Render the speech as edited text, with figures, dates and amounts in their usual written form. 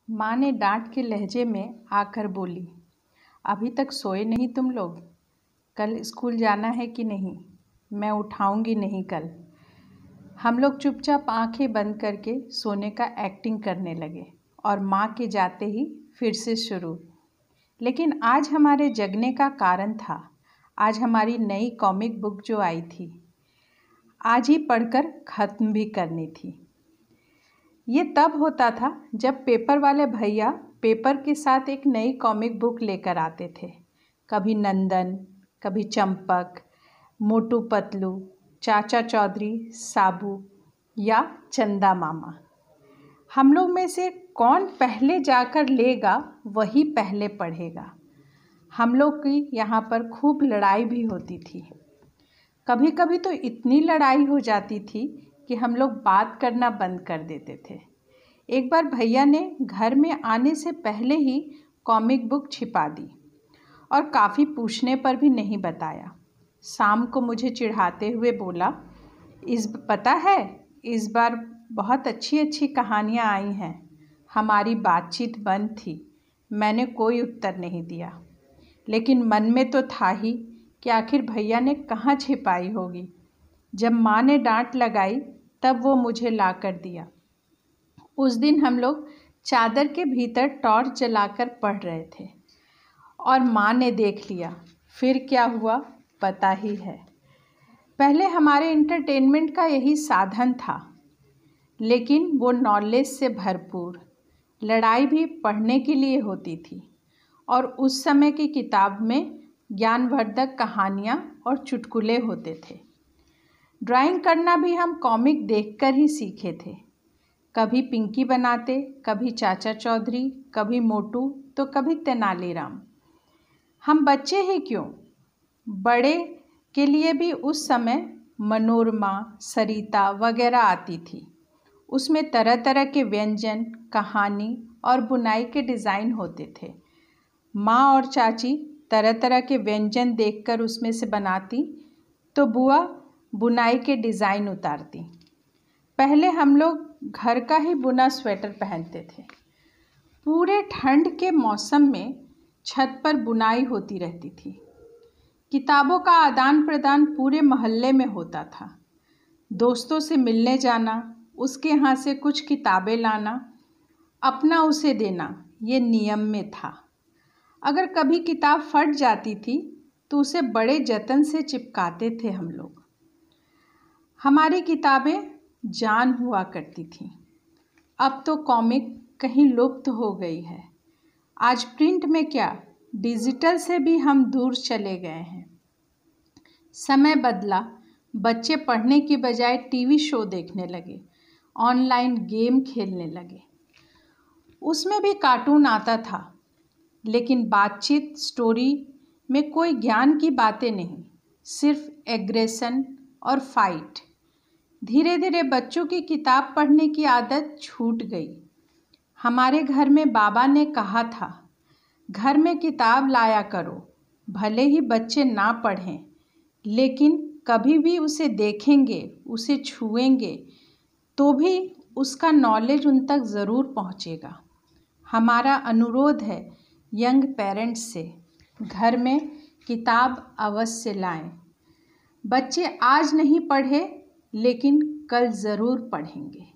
माँ ने डांट के लहजे में आकर बोली, अभी तक सोए नहीं तुम लोग? कल स्कूल जाना है कि नहीं? मैं उठाऊंगी नहीं कल। हम लोग चुपचाप आंखें बंद करके सोने का एक्टिंग करने लगे और माँ के जाते ही फिर से शुरू। लेकिन आज हमारे जगने का कारण था। आज हमारी नई कॉमिक बुक जो आई थी, आज ही पढ़कर ख़त्म भी करनी थी। ये तब होता था जब पेपर वाले भैया पेपर के साथ एक नई कॉमिक बुक लेकर आते थे। कभी नंदन, कभी चंपक, मोटू पतलू, चाचा चौधरी, साबू या चंदा मामा। हम लोग में से कौन पहले जाकर लेगा वही पहले पढ़ेगा। हम लोग की यहाँ पर खूब लड़ाई भी होती थी। कभी कभी तो इतनी लड़ाई हो जाती थी कि हम लोग बात करना बंद कर देते थे। एक बार भैया ने घर में आने से पहले ही कॉमिक बुक छिपा दी और काफ़ी पूछने पर भी नहीं बताया। शाम को मुझे चिढ़ाते हुए बोला, पता है इस बार बहुत अच्छी अच्छी कहानियाँ आई हैं। हमारी बातचीत बंद थी। मैंने कोई उत्तर नहीं दिया, लेकिन मन में तो था ही कि आखिर भैया ने कहाँ छिपाई होगी। जब माँ ने डांट लगाई तब वो मुझे ला कर दिया। उस दिन हम लोग चादर के भीतर टॉर्च जलाकर पढ़ रहे थे और माँ ने देख लिया। फिर क्या हुआ पता ही है। पहले हमारे एंटरटेनमेंट का यही साधन था, लेकिन वो नॉलेज से भरपूर। लड़ाई भी पढ़ने के लिए होती थी और उस समय की किताब में ज्ञानवर्धक कहानियाँ और चुटकुले होते थे। ड्राइंग करना भी हम कॉमिक देखकर ही सीखे थे। कभी पिंकी बनाते, कभी चाचा चौधरी, कभी मोटू तो कभी तेनालीराम। हम बच्चे ही क्यों, बड़े के लिए भी उस समय मनोरमा, सरिता वगैरह आती थी। उसमें तरह तरह के व्यंजन, कहानी और बुनाई के डिज़ाइन होते थे। माँ और चाची तरह तरह के व्यंजन देखकर उसमें से बनाती तो बुआ बुनाई के डिज़ाइन उतारती। पहले हम लोग घर का ही बुना स्वेटर पहनते थे। पूरे ठंड के मौसम में छत पर बुनाई होती रहती थी। किताबों का आदान प्रदान पूरे मोहल्ले में होता था। दोस्तों से मिलने जाना, उसके यहाँ से कुछ किताबें लाना, अपना उसे देना, ये नियम में था। अगर कभी किताब फट जाती थी तो उसे बड़े जतन से चिपकाते थे हम लोग। हमारी किताबें जान हुआ करती थीं। अब तो कॉमिक कहीं लुप्त हो गई है। आज प्रिंट में क्या, डिजिटल से भी हम दूर चले गए हैं। समय बदला, बच्चे पढ़ने की बजाय टीवी शो देखने लगे, ऑनलाइन गेम खेलने लगे। उसमें भी कार्टून आता था, लेकिन बातचीत, स्टोरी में कोई ज्ञान की बातें नहीं, सिर्फ एग्रेशन और फाइट। धीरे धीरे बच्चों की किताब पढ़ने की आदत छूट गई। हमारे घर में बाबा ने कहा था, घर में किताब लाया करो, भले ही बच्चे ना पढ़ें, लेकिन कभी भी उसे देखेंगे, उसे छुएंगे तो भी उसका नॉलेज उन तक ज़रूर पहुंचेगा। हमारा अनुरोध है यंग पेरेंट्स से, घर में किताब अवश्य लाएं। बच्चे आज नहीं पढ़े, लेकिन कल ज़रूर पढ़ेंगे।